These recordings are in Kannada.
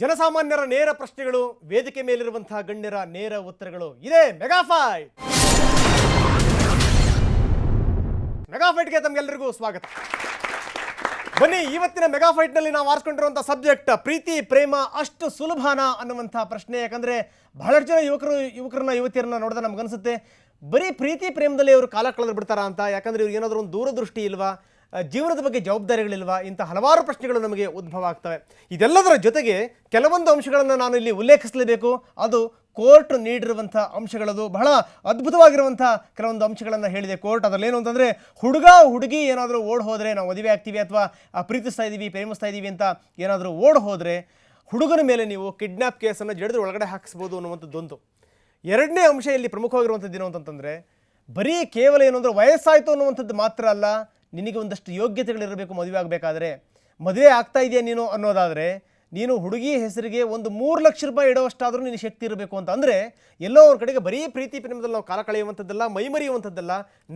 ಜನಸಾಮಾನ್ಯರ ನೇರ ಪ್ರಶ್ನೆಗಳು, ವೇದಿಕೆ ಮೇಲಿರುವಂತಹ ಗಣ್ಯರ ನೇರ ಉತ್ತರಗಳು. ಇದೇ ಮೆಗಾಫೈಟ್. ಮೆಗಾಫೈಟ್ಗೆ ತಮಗೆಲ್ಲರಿಗೂ ಸ್ವಾಗತ. ಬನ್ನಿ, ಇವತ್ತಿನ ಮೆಗಾಫೈಟ್ನಲ್ಲಿ ನಾವು ಆರಿಸ್ಕೊಂಡಿರುವಂಥ ಸಬ್ಜೆಕ್ಟ್ ಪ್ರೀತಿ ಪ್ರೇಮ ಅಷ್ಟು ಸುಲಭನಾ ಅನ್ನುವಂಥ ಪ್ರಶ್ನೆ. ಯಾಕಂದರೆ ಬಹಳಷ್ಟು ಜನ ಯುವಕರನ್ನ ಯುವತಿಯರನ್ನ ನೋಡಿದ್ರೆ ನಮಗನ್ಸುತ್ತೆ ಬರೀ ಪ್ರೀತಿ ಪ್ರೇಮದಲ್ಲಿ ಅವರು ಕಾಲ ಕಳೆದು ಬಿಡ್ತಾರಾ ಅಂತ. ಯಾಕಂದರೆ ಇವ್ರಿಗೆ ಏನಾದರೂ ಒಂದು ದೂರದೃಷ್ಟಿ ಇಲ್ವಾ, ಜೀವನದ ಬಗ್ಗೆ ಜವಾಬ್ದಾರಿಗಳಿಲ್ವಾ, ಇಂಥ ಹಲವಾರು ಪ್ರಶ್ನೆಗಳು ನಮಗೆ ಉದ್ಭವ ಆಗ್ತವೆ. ಇದೆಲ್ಲದರ ಜೊತೆಗೆ ಕೆಲವೊಂದು ಅಂಶಗಳನ್ನು ನಾನು ಇಲ್ಲಿ ಉಲ್ಲೇಖಿಸಲೇಬೇಕು. ಅದು ಕೋರ್ಟ್ ನೀಡಿರುವಂಥ ಅಂಶಗಳದು ಬಹಳ ಅದ್ಭುತವಾಗಿರುವಂಥ ಕೆಲವೊಂದು ಅಂಶಗಳನ್ನು ಹೇಳಿದೆ ಕೋರ್ಟ್. ಅದರಲ್ಲೇನು ಅಂತಂದರೆ, ಹುಡುಗಿ ಏನಾದರೂ ಓಡ್ ಹೋದರೆ, ನಾವು ಮದುವೆ ಆಗ್ತೀವಿ ಅಥವಾ ಪ್ರೀತಿಸ್ತಾ ಇದ್ದೀವಿ ಪ್ರೇಮಿಸ್ತಾ ಇದ್ದೀವಿ ಅಂತ ಏನಾದರೂ ಓಡ್ ಹೋದರೆ ಹುಡುಗನ ಮೇಲೆ ನೀವು ಕಿಡ್ನ್ಯಾಪ್ ಕೇಸನ್ನು ಜಡಿದ್ರೆ ಒಳಗಡೆ ಹಾಕಿಸ್ಬೋದು ಅನ್ನುವಂಥದ್ದೊಂದು. ಎರಡನೇ ಅಂಶ ಇಲ್ಲಿ ಪ್ರಮುಖವಾಗಿರುವಂಥದ್ದು ಏನು ಅಂತಂದರೆ, ಬರೀ ಕೇವಲ ಏನು ಅಂದರೆ ವಯಸ್ಸಾಯಿತು ಅನ್ನುವಂಥದ್ದು ಮಾತ್ರ ಅಲ್ಲ, ನಿನಗೆ ಒಂದಷ್ಟು ಯೋಗ್ಯತೆಗಳಿರಬೇಕು. ಮದುವೆ ಆಗಬೇಕಾದ್ರೆ, ಮದುವೆ ಆಗ್ತಾ ಇದೆಯಾ ನೀನು ಅನ್ನೋದಾದರೆ, ನೀನು ಹುಡುಗಿ ಹೆಸರಿಗೆ ಒಂದು 3 ಲಕ್ಷ ರೂಪಾಯಿ ಇಡೋವಷ್ಟಾದರೂ ನಿನ್ನ ಶಕ್ತಿ ಇರಬೇಕು ಅಂತ. ಅಂದರೆ ಎಲ್ಲೋ ಒಂದು ಕಡೆಗೆ ಬರೀ ಪ್ರೀತಿ ಪ್ರೇಮದಲ್ಲಿ ನಾವು ಕಾಲ ಕಳೆಯುವಂಥದ್ದಲ್ಲ, ಮೈಮರೆಯುವಂಥದ್ದಲ್ಲ,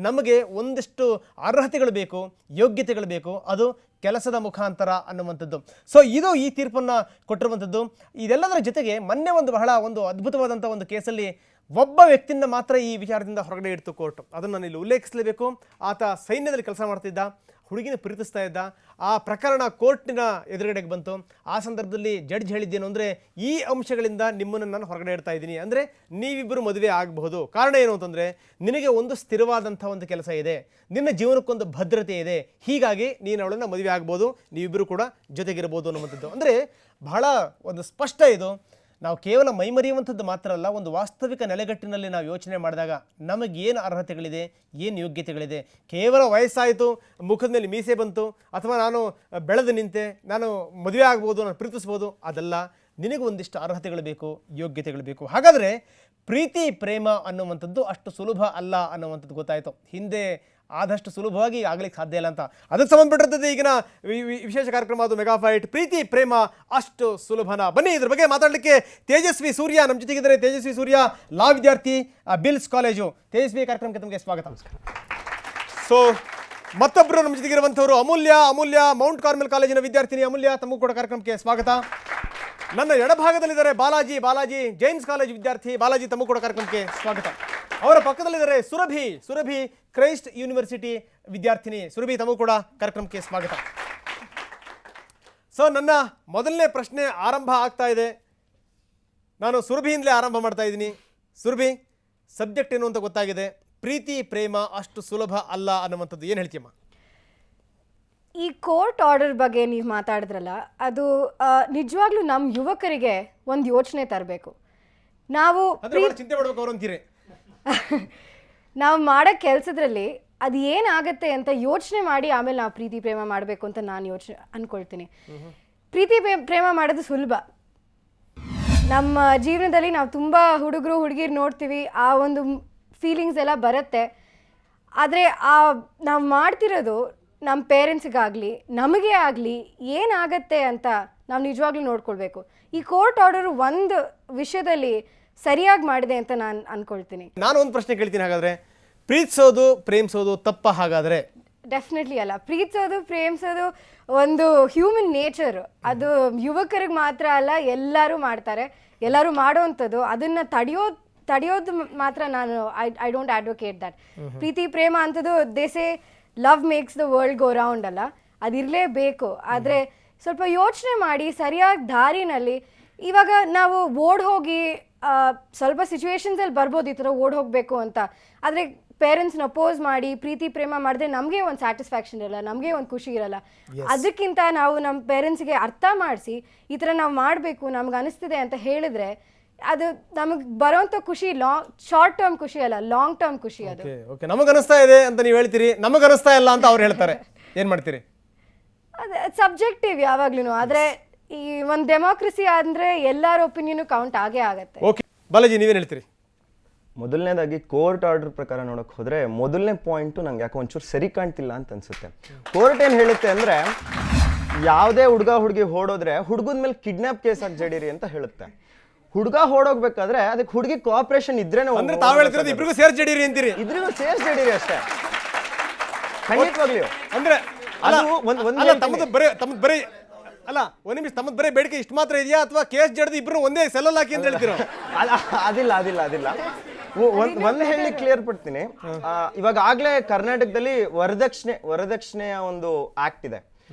ನಮಗೆ ಒಂದಷ್ಟು ಅರ್ಹತೆಗಳು ಬೇಕು, ಯೋಗ್ಯತೆಗಳು ಬೇಕು, ಅದು ಕೆಲಸದ ಮುಖಾಂತರ ಅನ್ನುವಂಥದ್ದು. ಸೊ ಇದು ಈ ತೀರ್ಪನ್ನು ಕೊಟ್ಟಿರುವಂಥದ್ದು. ಇದೆಲ್ಲದರ ಜೊತೆಗೆ ಮೊನ್ನೆ ಒಂದು ಅದ್ಭುತವಾದಂಥ ಒಂದು ಕೇಸಲ್ಲಿ ಒಬ್ಬ ವ್ಯಕ್ತಿಯಿಂದ ಮಾತ್ರ ಈ ವಿಚಾರದಿಂದ ಹೊರಗಡೆ ಇಡ್ತು ಕೋರ್ಟ್. ಅದನ್ನು ನಾನು ಇಲ್ಲಿ ಉಲ್ಲೇಖಿಸಲೇಬೇಕು. ಆತ ಸೈನ್ಯದಲ್ಲಿ ಕೆಲಸ ಮಾಡ್ತಿದ್ದ, ಹುಡುಗಿನ ಪ್ರೀತಿಸ್ತಾ ಇದ್ದ. ಆ ಪ್ರಕರಣ ಕೋರ್ಟಿನ ಎದುರುಗಡೆಗೆ ಬಂತು. ಆ ಸಂದರ್ಭದಲ್ಲಿ ಜಡ್ಜ್ ಹೇಳಿದ್ದೇನು ಅಂದರೆ, ಈ ಅಂಶಗಳಿಂದ ನಿಮ್ಮನ್ನು ನಾನು ಹೊರಗಡೆ ಇಡ್ತಾ ಇದ್ದೀನಿ. ಅಂದರೆ ನೀವಿಬ್ಬರು ಮದುವೆ ಆಗಬಹುದು. ಕಾರಣ ಏನು ಅಂತಂದರೆ, ನಿನಗೆ ಒಂದು ಸ್ಥಿರವಾದಂಥ ಒಂದು ಕೆಲಸ ಇದೆ, ನಿನ್ನ ಜೀವನಕ್ಕೊಂದು ಭದ್ರತೆ ಇದೆ, ಹೀಗಾಗಿ ನೀನು ಅವಳನ್ನು ಮದುವೆ ಆಗ್ಬೋದು, ನೀವಿಬ್ಬರು ಕೂಡ ಜೊತೆಗಿರ್ಬೋದು ಅನ್ನುವಂಥದ್ದು. ಅಂದರೆ ಬಹಳ ಒಂದು ಸ್ಪಷ್ಟ ಇದು. ನಾವು ಕೇವಲ ಮೈಮರೆಯುವಂಥದ್ದು ಮಾತ್ರ ಅಲ್ಲ, ಒಂದು ವಾಸ್ತವಿಕ ನೆಲೆಗಟ್ಟಿನಲ್ಲಿ ನಾವು ಯೋಚನೆ ಮಾಡಿದಾಗ ನಮಗೇನು ಅರ್ಹತೆಗಳಿದೆ, ಏನು ಯೋಗ್ಯತೆಗಳಿದೆ. ಕೇವಲ ವಯಸ್ಸಾಯಿತು, ಮುಖದ ಮೇಲೆ ಮೀಸೆ ಬಂತು, ಅಥವಾ ನಾನು ಬೆಳೆದು ನಿಂತೆ, ನಾನು ಮದುವೆ ಆಗ್ಬೋದು, ನಾನು ಪ್ರೀತಿಸ್ಬೋದು, ಅದಲ್ಲ. ನಿನಗೆ ಒಂದಿಷ್ಟು ಅರ್ಹತೆಗಳು ಬೇಕು, ಯೋಗ್ಯತೆಗಳು ಬೇಕು. ಹಾಗಾದರೆ ಪ್ರೀತಿ ಪ್ರೇಮ ಅನ್ನುವಂಥದ್ದು ಅಷ್ಟು ಸುಲಭ ಅಲ್ಲ ಅನ್ನುವಂಥದ್ದು ಗೊತ್ತಾಯಿತು. ಹಿಂದೆ ಆದಷ್ಟು ಸುಲಭವಾಗಿ ಆಗಲಿಕ್ಕೆ ಸಾಧ್ಯ ಇಲ್ಲ ಅಂತ. ಅದಕ್ಕೆ ಸಂಬಂಧಪಟ್ಟಿರ್ತದೆ ಈಗಿನ ವಿಶೇಷ ಕಾರ್ಯಕ್ರಮ, ಅದು ಮೆಗಾಫೈಟ್ ಪ್ರೀತಿ ಪ್ರೇಮ ಅಷ್ಟು ಸುಲಭನ. ಬನ್ನಿ, ಇದ್ರ ಬಗ್ಗೆ ಮಾತಾಡಲಿಕ್ಕೆ ತೇಜಸ್ವಿ ಸೂರ್ಯ ನಮ್ಮ ಜೊತೆಗಿದ್ದಾರೆ. ತೇಜಸ್ವಿ ಸೂರ್ಯ ಲಾ ವಿದ್ಯಾರ್ಥಿ, ಬಿಲ್ಸ್ ಕಾಲೇಜು. ತೇಜಸ್ವಿ ಕಾರ್ಯಕ್ರಮಕ್ಕೆ ತಮಗೆ ಸ್ವಾಗತ. ಸೊ ಮತ್ತೊಬ್ಬರು ನಮ್ಮ ಜೊತೆಗಿರುವಂಥವ್ರು ಅಮೂಲ್ಯ ಮೌಂಟ್ ಕಾರ್ಮೆಲ್ ಕಾಲೇಜಿನ ವಿದ್ಯಾರ್ಥಿನಿ. ಅಮೂಲ್ಯ, ತಮಗೂ ಕೂಡ ಕಾರ್ಯಕ್ರಮಕ್ಕೆ ಸ್ವಾಗತ. ನನ್ನ ಎಡಭಾಗದಲ್ಲಿದ್ದಾರೆ ಬಾಲಾಜಿ ಜೈನ್ಸ್ ಕಾಲೇಜ್ ವಿದ್ಯಾರ್ಥಿ. ಬಾಲಾಜಿ, ತಮಗೂ ಕೂಡ ಕಾರ್ಯಕ್ರಮಕ್ಕೆ ಸ್ವಾಗತ. ಅವರ ಪಕ್ಕದಲ್ಲಿದ್ದಾರೆ ಸುರಭಿ ಕ್ರೈಸ್ಟ್ ಯೂನಿವರ್ಸಿಟಿ ವಿದ್ಯಾರ್ಥಿನಿ. ಸುರಭಿ, ತಮಗೂ ಕೂಡ ಕಾರ್ಯಕ್ರಮಕ್ಕೆ ಸ್ವಾಗತ. ಸೊ ನನ್ನ ಮೊದಲನೇ ಪ್ರಶ್ನೆ ಆರಂಭ ಆಗ್ತಾ ಇದೆ. ನಾನು ಸುರಭಿಯಿಂದಲೇ ಆರಂಭ ಮಾಡ್ತಾ ಇದ್ದೀನಿ. ಸುರಭಿ, ಸಬ್ಜೆಕ್ಟ್ ಏನು ಅಂತ ಗೊತ್ತಾಗಿದೆ. ಪ್ರೀತಿ ಪ್ರೇಮ ಅಷ್ಟು ಸುಲಭ ಅಲ್ಲ ಅನ್ನುವಂಥದ್ದು ಏನು ಹೇಳ್ತೀಯಮ್ಮ? ಈ ಕೋರ್ಟ್ ಆರ್ಡರ್ ಬಗ್ಗೆ ನೀವು ಮಾತಾಡಿದ್ರಲ್ಲ, ಅದು ನಿಜವಾಗ್ಲೂ ನಮ್ಮ ಯುವಕರಿಗೆ ಒಂದು ಯೋಚನೆ ತರಬೇಕು. ನಾವು ಚಿಂತೆ ಮಾಡ್ಬೇಕು ಅವ್ರು ಅಂತೀರಿ. ನಾವು ಮಾಡೋ ಕೆಲಸದಲ್ಲಿ ಅದು ಏನಾಗತ್ತೆ ಅಂತ ಯೋಚನೆ ಮಾಡಿ ಆಮೇಲೆ ನಾವು ಪ್ರೀತಿ ಪ್ರೇಮ ಮಾಡಬೇಕು ಅಂತ ನಾನು ಅನ್ಕೊಳ್ತೀನಿ. ಪ್ರೀತಿ ಪ್ರೇಮ ಮಾಡೋದು ಸುಲಭ. ನಮ್ಮ ಜೀವನದಲ್ಲಿ ನಾವು ತುಂಬ ಹುಡುಗಿರು ನೋಡ್ತೀವಿ, ಆ ಒಂದು ಫೀಲಿಂಗ್ಸ್ ಎಲ್ಲ ಬರುತ್ತೆ. ಆದರೆ ನಾವು ಮಾಡ್ತಿರೋದು ನಮ್ಮ ಪೇರೆಂಟ್ಸಿಗಾಗಲಿ ನಮಗೆ ಆಗಲಿ ಏನಾಗತ್ತೆ ಅಂತ ನಾವು ನಿಜವಾಗ್ಲೂ ನೋಡ್ಕೊಳ್ಬೇಕು. ಈ ಕೋರ್ಟ್ ಆರ್ಡರ್ ಒಂದು ವಿಷಯದಲ್ಲಿ ಸರಿಯಾಗಿ ಮಾಡಿದೆ ಅಂತ ನಾನು ಅನ್ಕೊಳ್ತೀನಿ. ನಾನು ಒಂದು ಪ್ರಶ್ನೆ ಕೇಳ್ತೀನಿ. ಹಾಗಾದರೆ ಪ್ರೀತಿಸೋದು ಪ್ರೇಮಿಸೋದು ತಪ್ಪ? ಹಾಗಾದರೆ ಡೆಫಿನೆಟ್ಲಿ ಅಲ್ಲ. ಪ್ರೇಮಿಸೋದು ಒಂದು ಹ್ಯೂಮನ್ ನೇಚರ್. ಅದು ಯುವಕರಿಗೆ ಮಾತ್ರ ಅಲ್ಲ, ಎಲ್ಲರೂ ಮಾಡ್ತಾರೆ, ಎಲ್ಲರೂ ಮಾಡೋವಂಥದ್ದು. ಅದನ್ನು ತಡೆಯೋದು ಮಾತ್ರ ನಾನು ಐ ಡೋಂಟ್ ಅಡ್ವೊಕೇಟ್ ದಟ್. ಪ್ರೀತಿ ಪ್ರೇಮ ಅಂಥದ್ದು ದೇಸೆ love makes the world go round ಅಲ್ಲ, ಅದಿರಲೇಬೇಕು. ಆದರೆ ಸ್ವಲ್ಪ ಯೋಚನೆ ಮಾಡಿ ಸರಿಯಾದ ದಾರಿನಲ್ಲಿ. ಇವಾಗ ನಾವು ಓಡ್ ಹೋಗಿ ಸ್ವಲ್ಪ ಸಿಚುವೇಶನ್ಸಲ್ಲಿ ಬರ್ಬೋದು ಈ ಥರ ಓಡ್ ಹೋಗಬೇಕು ಅಂತ. ಆದರೆ ಪೇರೆಂಟ್ಸ್ನ ಅಪೋಸ್ ಮಾಡಿ ಪ್ರೀತಿ ಪ್ರೇಮ ಮಾಡಿದ್ರೆ ನಮಗೆ ಒಂದು ಸ್ಯಾಟಿಸ್ಫ್ಯಾಕ್ಷನ್ ಇರಲ್ಲ, ನಮಗೆ ಒಂದು ಖುಷಿ ಇರಲ್ಲ. ಅದಕ್ಕಿಂತ ನಾವು ನಮ್ಮ ಪೇರೆಂಟ್ಸ್ಗೆ ಅರ್ಥ ಮಾಡಿಸಿ ಈ ಥರ ನಾವು ಮಾಡಬೇಕು, ನಮ್ಗೆ ಅನಿಸ್ತಿದೆ ಅಂತ ಹೇಳಿದ್ರೆ ಅದು ನಮಗೆ ಬರೋಂಥ ಖುಷಿ ಶಾರ್ಟ್ ಟರ್ಮ್ ಖುಷಿ ಅಲ್ಲ, ಲಾಂಗ್ ಟರ್ಮ್ ಖುಷಿ. ಅದು ನಮಗೆ ಅನಿಸ್ತಾ ಇದೆ ಅಂತ ನೀವು ಹೇಳ್ತೀರಿ, ನಮಗೆ ಅನಿಸ್ತಾ ಇಲ್ಲ ಅಂತ ಅವ್ರು ಹೇಳ್ತಾರೆ, ಏನು ಮಾಡ್ತೀರಿ? ಅದು ಸಬ್ಜೆಕ್ಟಿವ್ ಯಾವಾಗ್ಲೂ. ಆದರೆ ಈ ಒಂದು ಡೆಮೋಕ್ರಸಿ ಅಂದರೆ ಎಲ್ಲರ ಒಪಿನಿಯನ್ ಕೌಂಟ್ ಆಗೇ ಆಗತ್ತೆ. ಓಕೆ ಬಾಲಾಜಿ, ನೀವೇನು ಹೇಳ್ತೀರಿ? ಮೊದಲನೇದಾಗಿ ಕೋರ್ಟ್ ಆರ್ಡರ್ ಪ್ರಕಾರ ನೋಡೋಕೆ ಹೋದರೆ ಮೊದಲನೇ ಪಾಯಿಂಟು ನಂಗೆ ಯಾಕೆ ಒಂಚೂರು ಸರಿ ಕಾಣ್ತಿಲ್ಲ ಅಂತ ಅನ್ಸುತ್ತೆ. ಕೋರ್ಟ್ ಏನು ಹೇಳುತ್ತೆ ಅಂದರೆ, ಯಾವುದೇ ಹುಡುಗಿ ಹೊಡೋದ್ರೆ ಹುಡುಗನ ಮೇಲೆ ಕಿಡ್ನಾಪ್ ಕೇಸ್ ಹಾಕಿ ಜಡೀರಿ ಅಂತ ಹೇಳುತ್ತೆ. ಹುಡುಗ ಹೊಡೋಗ್ಬೇಕಾದ್ರೆ ಅದಕ್ಕೆ ಹುಡುಗಿ ಕೋಆಪರೇಷನ್ ಇದ್ರೇನೆ. ಇಬ್ರಿಗೂ ಸೇರ್ ಜಡೀರಿ ಅಂತೀರಿ? ಇದ್ರಿಗೂ ಸೇರ್ ಜಡೀರಿ ಅಷ್ಟೇ, ಖಂಡಿತವಾಗ್ಲಿಯೂ. ಅಂದ್ರೆ ಅಲ್ಲ ಒಂದ್ ನಿಮಿಷ ತಮ್ಮದ್ ಬರೀ ಬೇಡಿಕೆ ಇಷ್ಟು ಮಾತ್ರ ಇದೆಯಾ ಅಥವಾ ಕೇಸ್ ಜಡ್ದು ಇಬ್ರು ಒಂದೇ ಸೆಲ್ಲಲ್ಲಿ ಹಾಕಿ ಅಂತ ಹೇಳ್ತೀರೋ? ಅದಿಲ್ಲ ಒಂದ್ ಹೇಳಿ ಕ್ಲಿಯರ್ ಪಡ್ತೀನಿ. ಇವಾಗ ಆಗ್ಲೇ ಕರ್ನಾಟಕದಲ್ಲಿ ವರದಕ್ಷಿಣೆಯ ಒಂದು ಆಕ್ಟ್ ಇದೆ.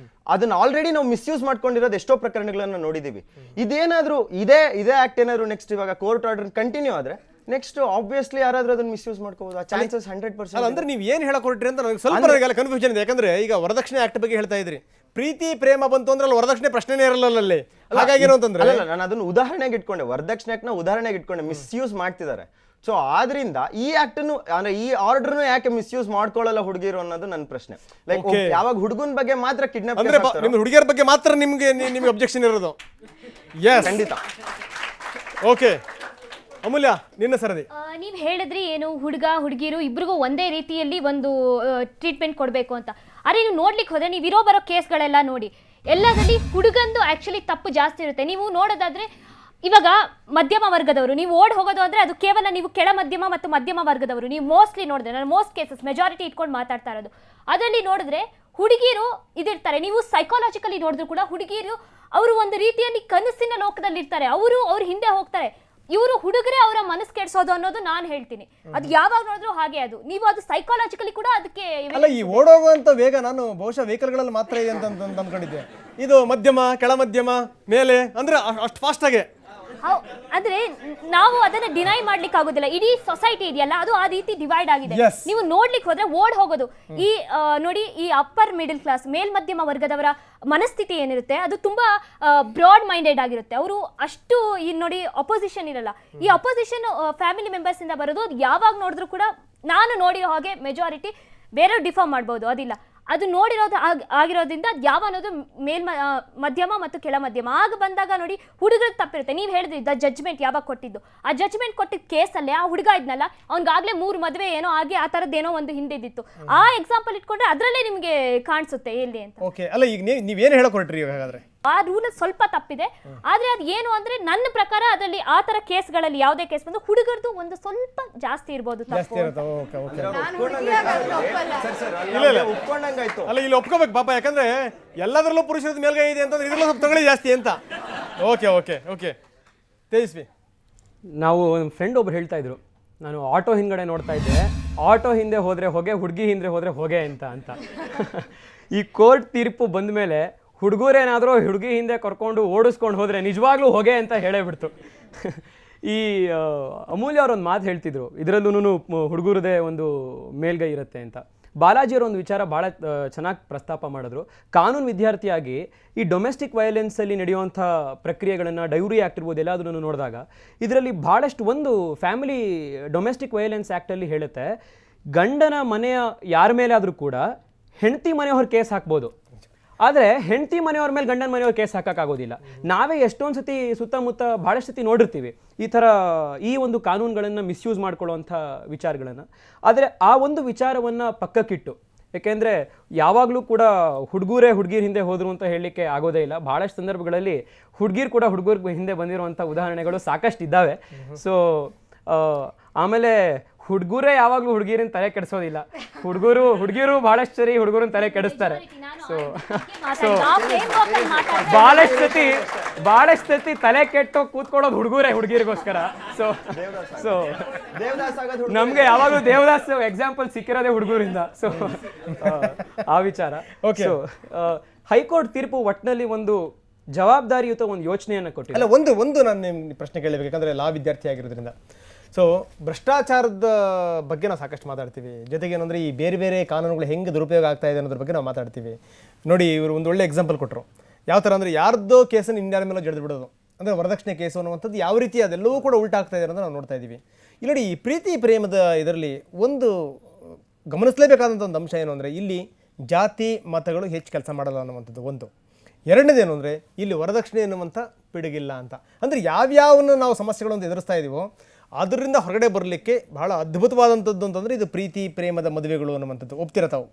ಅದನ್ನ ಆಲ್ರೆಡಿ ನಾವು ಮಿಸ್ಯೂಸ್ ಮಾಡ್ಕೊಂಡಿರೋದು ಎಷ್ಟೋ ಪ್ರಕರಣಗಳನ್ನ ನೋಡಿದೀವಿ. ಇದೇನಾದ್ರೂ ಇದೇ ಆಕ್ಟ್ ಏನಾದ್ರು ನೆಕ್ಸ್ಟ್ ಇವಾಗ ಕೋರ್ಟ್ ಆರ್ಡರ್ ಕಂಟಿನ್ಯೂ ಆದ್ರೆ ನೆಕ್ಸ್ಟ್ ಆಬ್ವಿಯಸ್ಲಿ ಯಾರಾದ್ರೂ ಅದನ್ನ ಮಿಸ್ಯೂಸ್ ಮಾಡ್ಕೋಬಹುದು. ಆ ಚಾನ್ಸಸ್ 100%. ಅಂದ್ರೆ ನೀವು ಏನ್ ಹೇಳಕ್ ಹೊರಟ್ರಿ ಅಂತ ನನಗೆ ಸ್ವಲ್ಪ ಕನ್ಫ್ಯೂಷನ್ ಇದೆ. ಯಾಕಂದ್ರೆ ಈಗ ವರದಕ್ಷಿಣೆ ಆಕ್ಟ್ ಬಗ್ಗೆ ಹೇಳ್ತಾ ಇದ್ರಿ, ಪ್ರೀತಿ ಪ್ರೇಮ ಬಂತು ಅಂದ್ರೆ ಅಲ್ಲಿ ವರದಕ್ಷಿಣೆ ಪ್ರಶ್ನೆನೇ ಇರಲ್ಲ ಅಲ್ಲಿ. ಹಾಗಾಗಿ ಏನು ಅಂತಂದ್ರೆ ನಾನು ಅದನ್ನ ಉದಾಹರಣೆಗೆ ಇಟ್ಕೊಂಡೆ, ವರದಕ್ಷಿಣೆ ಆಕ್ಟ್ ನ ಉದಾಹರಣೆಗೆ ಇಟ್ಕೊಂಡೆ. ಮಿಸ್ಯೂಸ್ ಮಾಡ್ತಿದ್ದಾರೆ. ಸೊ ಆದ್ರಿಂದ ಈ ಆಕ್ಟ್ ಅಂದ್ರೆ ಈ ಆರ್ಡರ್ ಯಾಕೆ ಮಿಸ್ಯೂಸ್ ಮಾಡ್ಕೊಳ್ಳಲ್ಲ ಹುಡುಗಿರು ಅನ್ನೋದು ನನ್ನ ಪ್ರಶ್ನೆ. ಲೈಕ್ ಯಾವಾಗ ಹುಡುಗನ ಬಗ್ಗೆ ಮಾತ್ರ ಕಿಡ್ನಾಪ್ ಅಂದ್ರೆ ನಿಮ್ಮ ಹುಡುಗಿಯರ ಬಗ್ಗೆ ಮಾತ್ರ ನಿಮ್ಗೆ ಅಬ್ಜೆಕ್ಷನ್ ಇರೋದು? ಎಸ್, ಖಂಡಿತ. ಓಕೆ ಅಮೂಲ್ಯ, ನಿನ್ನ ಸರದಿ. ನೀವು ಹೇಳಿದ್ರಿ ಏನು ಹುಡುಗ ಹುಡುಗಿರು ಇಬ್ರಿಗೂ ಒಂದೇ ರೀತಿಯಲ್ಲಿ ಒಂದು ಟ್ರೀಟ್ಮೆಂಟ್ ಕೊಡಬೇಕು ಅಂತ. ಅರೆ ನೀವು ನೋಡ್ಲಿಕ್ಕೆ ಹೋದ್ರೆ ನೀವು ಇರೋ ಬರೋ ಕೇಸ್ಗಳೆಲ್ಲ ನೋಡಿ, ಎಲ್ಲದಲ್ಲಿ ಹುಡುಗಂದು ಆ್ಯಕ್ಚುಲಿ ತಪ್ಪು ಜಾಸ್ತಿ ಇರುತ್ತೆ. ನೀವು ನೋಡೋದಾದ್ರೆ ಇವಾಗ ಮಧ್ಯಮ ವರ್ಗದವರು ನೀವು ಓಡ್ ಹೋಗೋದು ಅಂದರೆ ಅದು ಕೇವಲ ನೀವು ಕೆಳ ಮಧ್ಯಮ ಮತ್ತು ಮಧ್ಯಮ ವರ್ಗದವರು ನೀವು ಮೋಸ್ಟ್ಲಿ ನೋಡಿದ್ರೆ, ನಾನು ಮೋಸ್ಟ್ ಕೇಸಸ್ ಮೆಜಾರಿಟಿ ಇಟ್ಕೊಂಡು ಮಾತಾಡ್ತಾ ಇರೋದು. ಅದರಲ್ಲಿ ನೋಡಿದ್ರೆ ಹುಡುಗಿರು ಇದಿರ್ತಾರೆ. ನೀವು ಸೈಕಾಲಜಿಕಲಿ ನೋಡಿದ್ರು ಕೂಡ ಹುಡುಗಿರು ಅವರು ಒಂದು ರೀತಿಯಲ್ಲಿ ಕನಸಿನ ಲೋಕದಲ್ಲಿ ಇರ್ತಾರೆ. ಅವ್ರ ಹಿಂದೆ ಹೋಗ್ತಾರೆ. ಇವರು ಹುಡುಗರೇ ಅವರ ಮನಸ್ಸು ಕೆಡಿಸೋದು ಅನ್ನೋದು ನಾನು ಹೇಳ್ತೀನಿ. ಅದು ಯಾವಾಗ ನೋಡಿದ್ರು ಹಾಗೆ. ಅದು ನೀವು ಅದು ಸೈಕಾಲಜಿಕಲಿ ಕೂಡ ಅದಕ್ಕೆ ಅಲ್ಲ, ಈ ಓಡೋಗುವಂತ ವೇಗ ನಾನು ಬಹುಶಃ ವೆಹಿಕಲ್ಗಳಲ್ಲಿ ಮಾತ್ರ ಇದೆ ಅಂತ ಅಂದ್ಕೊಂಡಿದ್ದೆ. ಇದು ಮಧ್ಯಮ, ಕೆಳ ಮಧ್ಯಮ, ಮೇಲೆ ಅಂದ್ರೆ ಅಷ್ಟು ಫಾಸ್ಟ್ ಆಗಿ. ಅಂದ್ರೆ ನಾವು ಅದನ್ನ ಡಿನೈ ಮಾಡ್ಲಿಕ್ಕೆ ಆಗೋದಿಲ್ಲ. ಇಡೀ ಸೊಸೈಟಿ ಇದೆಯಲ್ಲ ಅದು ಆ ರೀತಿ ಡಿವೈಡ್ ಆಗಿದೆ. ನೀವು ನೋಡ್ಲಿಕ್ಕೆ ಹೋದ್ರೆ ಓಡ್ ಹೋಗೋದು ಈ ನೋಡಿ, ಈ ಅಪ್ಪರ್ ಮಿಡಲ್ ಕ್ಲಾಸ್ ಮೇಲ್ಮಧ್ಯಮ ವರ್ಗದವರ ಮನಸ್ಥಿತಿ ಏನಿರುತ್ತೆ ಅದು ತುಂಬಾ ಬ್ರಾಡ್ ಮೈಂಡೆಡ್ ಆಗಿರುತ್ತೆ. ಅವರು ಅಷ್ಟು ಈ ನೋಡಿ ಅಪೋಸಿಷನ್ ಇರಲ್ಲ. ಈ ಅಪೋಸಿಷನ್ ಫ್ಯಾಮಿಲಿ ಮೆಂಬರ್ಸ್ ಇಂದ ಬರೋದು ಯಾವಾಗ ನೋಡಿದ್ರು ಕೂಡ ನಾನು ನೋಡಿರೋ ಹಾಗೆ ಮೆಜಾರಿಟಿ ಬೇರೆ ಡಿಫರ್ ಮಾಡ್ಬೋದು, ಅದಿಲ್ಲ. ಅದು ನೋಡಿರೋದು ಆಗಿರೋದ್ರಿಂದ ಯಾವ ಅನ್ನೋದು ಮಧ್ಯಮ ಮತ್ತು ಕೆಳ ಮಧ್ಯಮ ಆಗ ಬಂದಾಗ ನೋಡಿ ಹುಡುಗರಿಗೆ ತಪ್ಪಿರುತ್ತೆ. ನೀವು ಹೇಳಿದ್ರಿ ದ ಜಡ್ಜ್ಮೆಂಟ್ ಯಾವಾಗ ಕೊಟ್ಟಿದ್ದು, ಆ ಜಡ್ಜ್ಮೆಂಟ್ ಕೊಟ್ಟಿದ್ದ ಕೇಸಲ್ಲೇ ಆ ಹುಡುಗ ಇದ್ನಲ್ಲ ಅವ್ನಿಗಾಗಲೇ 3 ಮದುವೆ ಏನೋ ಆಗಿ ಆ ಥರದ್ದೇನೋ ಒಂದು ಹಿಂದೆ ಇದ್ದಿತ್ತು. ಆ ಎಕ್ಸಾಂಪಲ್ ಇಟ್ಕೊಂಡ್ರೆ ಅದರಲ್ಲೇ ನಿಮಗೆ ಕಾಣಿಸುತ್ತೆ ಎಲ್ಲಿ ಅಂತ. ಓಕೆ, ಅಲ್ಲ ಈಗ ನೀವೇನು ಹೇಳಕ್ ಹೊರಟ್ರಿ ಹಾಗಾದ್ರೆ? ಆ ರೂಲ್ ಸ್ವಲ್ಪ ತಪ್ಪಿದೆ. ಆದ್ರೆ ಅದು ಏನು ಅಂದ್ರೆ ನನ್ನ ಪ್ರಕಾರ ಅದರಲ್ಲಿ ಆ ತರ ಕೇಸ್ಗಳಲ್ಲಿ ಯಾವುದೇ ಕೇಸ್ ಬಂದು ಹುಡುಗರದು ಒಂದು ಸ್ವಲ್ಪ ಜಾಸ್ತಿ ಇರ್ಬೋದು ತಪ್ಪು. ಅಲ್ಲ, ಇಲ್ಲಿ ಒಪ್ಕೋಬೇಕು ಪಾಪ, ಯಾಕಂದ್ರೆ ಎಲ್ಲದರಲ್ಲೂ ಪುರುಷರದ ಮೇಲ್ಗೈ ಇದೆ ಅಂತಂದ್ರೆ ಇದ್ರಲ್ಲೂ ಸ್ವಲ್ಪ ತಗೊಳ್ಳಿ ಜಾಸ್ತಿ ಅಂತ. Okay okay okay Tejaswi. ನಾವು ಫ್ರೆಂಡ್ ಒಬ್ರು ಹೇಳ್ತಾ ಇದ್ರು, ನಾನು ಆಟೋ ಹಿಂದ್ಗಡೆ ನೋಡ್ತಾ ಇದ್ದೆ, ಆಟೋ ಹಿಂದೆ ಹೋದ್ರೆ ಹೊಗೆ, ಹುಡುಗಿ ಹಿಂದೆ ಹೋದ್ರೆ ಹೊಗೆ ಅಂತ. ಈ ಕೋರ್ಟ್ ತೀರ್ಪು ಬಂದ ಮೇಲೆ ಹುಡುಗರೇನಾದರೂ ಹುಡುಗಿ ಹಿಂದೆ ಕರ್ಕೊಂಡು ಓಡಿಸ್ಕೊಂಡು ಹೋದರೆ ನಿಜವಾಗ್ಲೂ ಹೊಗೆ ಅಂತ ಹೇಳೇ ಬಿಡ್ತು. ಈ ಅಮೂಲ್ಯ ಅವರೊಂದು ಮಾತು ಹೇಳ್ತಿದ್ರು, ಇದರಲ್ಲೂ ಹುಡುಗರದೇ ಒಂದು ಮೇಲ್ಗೈ ಇರುತ್ತೆ ಅಂತ. ಬಾಲಾಜಿಯವರು ಒಂದು ವಿಚಾರ ಭಾಳ ಚೆನ್ನಾಗಿ ಪ್ರಸ್ತಾಪ ಮಾಡಿದ್ರು. ಕಾನೂನು ವಿದ್ಯಾರ್ಥಿಯಾಗಿ ಈ ಡೊಮೆಸ್ಟಿಕ್ ವೈಲೆನ್ಸಲ್ಲಿ ನಡೆಯುವಂಥ ಪ್ರಕ್ರಿಯೆಗಳನ್ನು, ಡೈವರಿ ಆ್ಯಕ್ಟ್ ಇರ್ಬೋದು, ಎಲ್ಲದನ್ನು ನೋಡಿದಾಗ ಇದರಲ್ಲಿ ಭಾಳಷ್ಟು ಒಂದು ಫ್ಯಾಮಿಲಿ ಡೊಮೆಸ್ಟಿಕ್ ವೈಲೆನ್ಸ್ ಆ್ಯಕ್ಟಲ್ಲಿ ಹೇಳುತ್ತೆ, ಗಂಡನ ಮನೆಯ ಯಾರ ಮೇಲೆ ಆದರೂ ಕೂಡ ಹೆಂಡತಿ ಮನೆಯವ್ರ ಕೇಸ್ ಹಾಕ್ಬೋದು, ಆದರೆ ಹೆಂಡತಿ ಮನೆಯವ್ರ ಮೇಲೆ ಗಂಡನ ಮನೆಯವ್ರ ಕೇಸ್ ಹಾಕೋಕ್ಕಾಗೋದಿಲ್ಲ. ನಾವೇ ಎಷ್ಟೊಂದು ಸತಿ ಸುತ್ತಮುತ್ತ ಭಾಳಷ್ಟು ಸತಿ ನೋಡಿರ್ತೀವಿ ಈ ಥರ ಈ ಒಂದು ಕಾನೂನುಗಳನ್ನು ಮಿಸ್ಯೂಸ್ ಮಾಡ್ಕೊಳ್ಳೋವಂಥ ವಿಚಾರಗಳನ್ನು. ಆದರೆ ಆ ಒಂದು ವಿಚಾರವನ್ನು ಪಕ್ಕಕ್ಕಿಟ್ಟು, ಯಾಕೆಂದರೆ ಯಾವಾಗಲೂ ಕೂಡ ಹುಡುಗರೇ ಹುಡುಗಿರ ಹಿಂದೆ ಹೋದರು ಅಂತ ಹೇಳಲಿಕ್ಕೆ ಆಗೋದೇ ಇಲ್ಲ. ಭಾಳಷ್ಟು ಸಂದರ್ಭಗಳಲ್ಲಿ ಹುಡುಗಿರು ಕೂಡ ಹುಡುಗರ ಹಿಂದೆ ಬಂದಿರುವಂಥ ಉದಾಹರಣೆಗಳು ಸಾಕಷ್ಟು ಇದ್ದಾವೆ. ಸೊ ಆಮೇಲೆ ಹುಡುಗರೇ ಯಾವಾಗಲೂ ಹುಡುಗಿರಿನ ತಲೆ ಕೆಡಿಸೋದಿಲ್ಲ, ಹುಡುಗಿರು ಭಾಳಷ್ಟು ಸರಿ ಹುಡುಗರನ್ನ ತಲೆ ಕೆಡಿಸ್ತಾರೆ. ಸೊ ಭಾಳಷ್ಟು ಸತಿ ತಲೆ ಕೆಟ್ಟು ಕೂತ್ಕೊಳ್ಳೋದು ಹುಡುಗಿರಿಗೋಸ್ಕರ. ಸೊ ನಮ್ಗೆ ಯಾವಾಗಲೂ ದೇವದಾಸ್ ಎಕ್ಸಾಂಪಲ್ ಸಿಕ್ಕಿರೋದೇ ಹುಡುಗರಿಂದ. ಸೊ ಆ ವಿಚಾರ. ಸೊ ಹೈಕೋರ್ಟ್ ತೀರ್ಪು ಒಟ್ಟಿನಲ್ಲಿ ಒಂದು ಜವಾಬ್ದಾರಿಯುತ ಒಂದು ಯೋಚನೆಯನ್ನು ಕೊಟ್ಟಿದೆ. ಅಲ್ಲ, ಒಂದು ನಾನು ನಿಮ್ಮ ಪ್ರಶ್ನೆ ಕೇಳಬೇಕು, ಯಾಕಂದ್ರೆ ಲಾ ವಿದ್ಯಾರ್ಥಿ ಆಗಿರೋದ್ರಿಂದ. ಸೊ ಭ್ರಷ್ಟಾಚಾರದ ಬಗ್ಗೆ ನಾವು ಸಾಕಷ್ಟು ಮಾತಾಡ್ತೀವಿ. ಜೊತೆಗೆ ಏನಂದರೆ ಈ ಬೇರೆ ಬೇರೆ ಕಾನೂನುಗಳು ಹೆಂಗೆ ದುರುಪಯೋಗ ಆಗ್ತಾ ಇದೆ ಅನ್ನೋದ್ರ ಬಗ್ಗೆ ನಾವು ಮಾತಾಡ್ತೀವಿ. ನೋಡಿ, ಇವರು ಒಂದು ಒಳ್ಳೆ ಎಕ್ಸಾಂಪಲ್ ಕೊಟ್ಟರು. ಯಾವ ಥರ ಅಂದರೆ ಯಾರ್ದೋ ಕೇಸನ್ನು ಇನ್ಯಾರ ಮೇಲೆ ಜಡ್ದು ಬಿಡೋದು, ಅಂದರೆ ವರದಕ್ಷಿಣೆ ಕೇಸು ಅನ್ನುವಂಥದ್ದು ಯಾವ ರೀತಿ ಅದೆಲ್ಲವೂ ಕೂಡ ಉಲ್ಟಾ ಆಗ್ತಾ ಇದೆ ಅನ್ನೋದು ನಾವು ನೋಡ್ತಾ ಇದ್ದೀವಿ. ಇಲ್ಲಿ ನೋಡಿ, ಈ ಪ್ರೀತಿ ಪ್ರೇಮದ ಇದರಲ್ಲಿ ಒಂದು ಗಮನಿಸಲೇಬೇಕಾದಂಥ ಒಂದು ಅಂಶ ಏನು ಅಂದರೆ, ಇಲ್ಲಿ ಜಾತಿ ಮತಗಳು ಹೆಚ್ಚು ಕೆಲಸ ಮಾಡಲ್ಲ ಅನ್ನುವಂಥದ್ದು ಒಂದು. ಎರಡನೇದೇನು ಅಂದರೆ, ಇಲ್ಲಿ ವರದಕ್ಷಿಣೆ ಎನ್ನುವಂಥ ಪಿಡುಗಿಲ್ಲ ಅಂತ. ಅಂದರೆ ಯಾವ್ಯಾವನ್ನು ನಾವು ಸಮಸ್ಯೆಗಳನ್ನು ಎದುರಿಸ್ತಾ ಇದ್ದೀವೋ ಅದರಿಂದ ಹೊರಗಡೆ ಬರಲಿಕ್ಕೆ ಬಹಳ ಅದ್ಭುತವಾದಂಥದ್ದು ಅಂತಂದರೆ ಇದು ಪ್ರೀತಿ ಪ್ರೇಮದ ಮದುವೆಗಳು ಅನ್ನುವಂಥದ್ದು. ಒಪ್ತಿರ ತಾವು?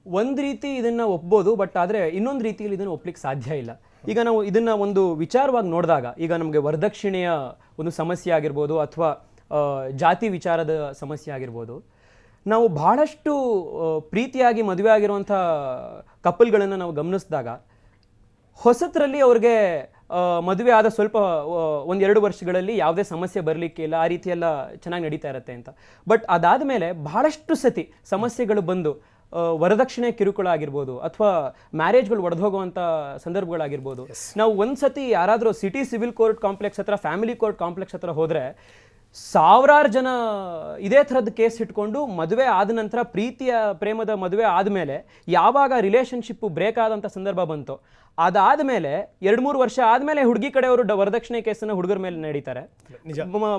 ಒಂದು ರೀತಿ ಇದನ್ನು ಒಪ್ಬೋದು, ಬಟ್ ಆದರೆ ಇನ್ನೊಂದು ರೀತಿಯಲ್ಲಿ ಇದನ್ನು ಒಪ್ಲಿಕ್ಕೆ ಸಾಧ್ಯ ಇಲ್ಲ. ಈಗ ನಾವು ಇದನ್ನು ಒಂದು ವಿಚಾರವಾಗಿ ನೋಡಿದಾಗ, ಈಗ ನಮಗೆ ವರದಕ್ಷಿಣೆಯ ಒಂದು ಸಮಸ್ಯೆ ಆಗಿರ್ಬೋದು ಅಥವಾ ಜಾತಿ ವಿಚಾರದ ಸಮಸ್ಯೆ ಆಗಿರ್ಬೋದು, ನಾವು ಭಾಳಷ್ಟು ಪ್ರೀತಿಯಾಗಿ ಮದುವೆ ಆಗಿರುವಂಥ ಕಪಲ್ಗಳನ್ನು ನಾವು ಗಮನಿಸಿದಾಗ ಹೊಸತರಲ್ಲಿ ಅವ್ರಿಗೆ ಮದುವೆ ಆದ ಸ್ವಲ್ಪ ಒಂದೆರಡು ವರ್ಷಗಳಲ್ಲಿ ಯಾವುದೇ ಸಮಸ್ಯೆ ಬರಲಿಕ್ಕೆ ಇಲ್ಲ, ಆ ರೀತಿ ಎಲ್ಲ ಚೆನ್ನಾಗಿ ನಡೀತಾ ಇರುತ್ತೆ ಅಂತ. ಬಟ್ ಅದಾದಮೇಲೆ ಬಹಳಷ್ಟು ಸತಿ ಸಮಸ್ಯೆಗಳು ಬಂದು ವರದಕ್ಷಿಣೆ ಕಿರುಕುಳ ಆಗಿರ್ಬೋದು ಅಥವಾ ಮ್ಯಾರೇಜ್ಗಳು ಒಡೆದೋಗುವಂಥ ಸಂದರ್ಭಗಳಾಗಿರ್ಬೋದು. ನಾವು ಒಂದ್ಸತಿ ಯಾರಾದರೂ ಸಿಟಿ ಸಿವಿಲ್ ಕೋರ್ಟ್ ಕಾಂಪ್ಲೆಕ್ಸ್ ಹತ್ರ, ಫ್ಯಾಮಿಲಿ ಕೋರ್ಟ್ ಕಾಂಪ್ಲೆಕ್ಸ್ ಹತ್ರ ಹೋದರೆ ಸಾವಿರಾರು ಜನ ಇದೇ ಥರದ ಕೇಸ್ ಇಟ್ಕೊಂಡು ಮದುವೆ ಆದ ನಂತರ ಪ್ರೇಮದ ಮದುವೆ ಆದಮೇಲೆ ಯಾವಾಗ ರಿಲೇಷನ್ಶಿಪ್ಪು ಬ್ರೇಕ್ ಆದಂಥ ಸಂದರ್ಭ ಬಂತು, ಅದಾದಮೇಲೆ 2-3 ವರ್ಷ ಆದಮೇಲೆ ಹುಡುಗಿ ಕಡೆಯವರು ವರದಕ್ಷಿಣೆ ಕೇಸನ್ನು ಹುಡುಗರ ಮೇಲೆ ನಡೀತಾರೆ,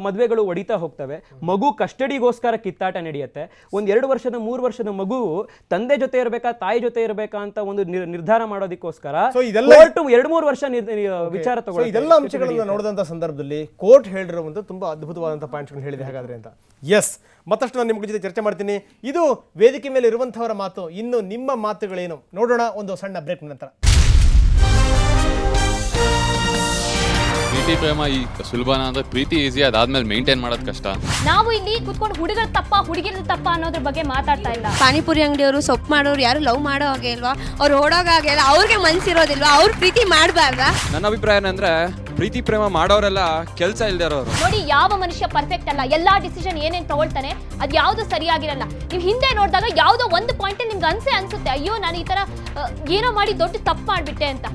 ಮದುವೆಗಳು ಒಡಿತಾ ಹೋಗ್ತವೆ, ಮಗು ಕಸ್ಟಡಿಗೋಸ್ಕರ ಕಿತ್ತಾಟ ನಡೆಯುತ್ತೆ. 1-2 ವರ್ಷದ 3 ವರ್ಷದ ಮಗು ತಂದೆ ಜೊತೆ ಇರಬೇಕಾ ತಾಯಿ ಜೊತೆ ಇರಬೇಕಾ ಅಂತ ಒಂದು ನಿರ್ಧಾರ ಮಾಡೋದಕ್ಕೋಸ್ಕರ 2-3 ವರ್ಷ ವಿಚಾರ ತಗೊಳ್ಳಿ. ಇದೆಲ್ಲ ಅಂಶಗಳನ್ನ ನೋಡಿದಂಥ ಸಂದರ್ಭದಲ್ಲಿ ಕೋರ್ಟ್ ಹೇಳಿರುವಂಥ ತುಂಬಾ ಅದ್ಭುತವಾದಂಥ ಪಾಯಿಂಟ್ಸ್ಗಳನ್ನ ಹೇಳಿದೆ ಹಾಗಾದ್ರೆ ಅಂತ. ಎಸ್, ಮತ್ತಷ್ಟು ನಾನು ನಿಮ್ಮ ಜೊತೆ ಚರ್ಚೆ ಮಾಡ್ತೀನಿ. ಇದು ವೇದಿಕೆ ಮೇಲೆ ಇರುವಂಥವರ ಮಾತು. ಇನ್ನು ನಿಮ್ಮ ಮಾತುಗಳೇನು ನೋಡೋಣ ಒಂದು ಸಣ್ಣ ಬ್ರೇಕ್ ನಂತರ. ಪ್ರೀತಿ ಪ್ರೇಮ ಈ ಸುಲಭನ ಅಂದ್ರೆ ಪ್ರೀತಿ ಈಸಿ, ಅದಾದ್ಮೇಲೆ ಮೇಂಟೈನ್ ಮಾಡೋದು ಕಷ್ಟ. ನಾವು ಇಲ್ಲಿ ಕೂತ್ಕೊಂಡು ಹುಡುಗರ ತಪ್ಪ ಹುಡುಗಿರ ತಪ್ಪ ಅನ್ನೋದ್ರ ಬಗ್ಗೆ ಮಾತಾಡ್ತಾ ಇಲ್ಲ. ಪಾನಿಪುರಿ ಅಂಗಡಿಯವರು, ಸೊಪ್ಪು ಮಾಡೋರು ಯಾರು ಲವ್ ಮಾಡೋ ಹಾಗೆ ಇಲ್ವಾ, ಅವ್ರು ಓಡೋಗ ಹಾಗೆ ಇಲ್ಲ, ಅವ್ರಿಗೆ ಮನ್ಸಿರೋದಿಲ್ವಾ, ಅವ್ರು ಪ್ರೀತಿ ಮಾಡಬಾರ್ದಾ? ನನ್ನ ಅಭಿಪ್ರಾಯ ಏನಂದ್ರೆ ಪ್ರೀತಿ ಪ್ರೇಮ ಮಾಡೋರೆಲ್ಲ ಕೆಲಸ ಇಲ್ದೇ ಇರೋರು. ನೋಡಿ, ಯಾವ ಮನುಷ್ಯ ಪರ್ಫೆಕ್ಟ್ ಅಲ್ಲ. ಎಲ್ಲಾ ಡಿಸಿಷನ್ ಏನೇನ್ ತಗೊಳ್ತಾನೆ ಅದು ಯಾವ್ದು ಸರಿಯಾಗಿರಲ್ಲ. ನೀವು ಹಿಂದೆ ನೋಡಿದಾಗ ಯಾವುದೋ ಒಂದು ಪಾಯಿಂಟ್ ನಿಮ್ಗೆ ಅನ್ಸುತ್ತೆ, ಅಯ್ಯೋ ನಾನು ಈ ತರ ಏನೋ ಮಾಡಿ ದೊಡ್ಡ ತಪ್ಪು ಮಾಡ್ಬಿಟ್ಟೆ ಅಂತ.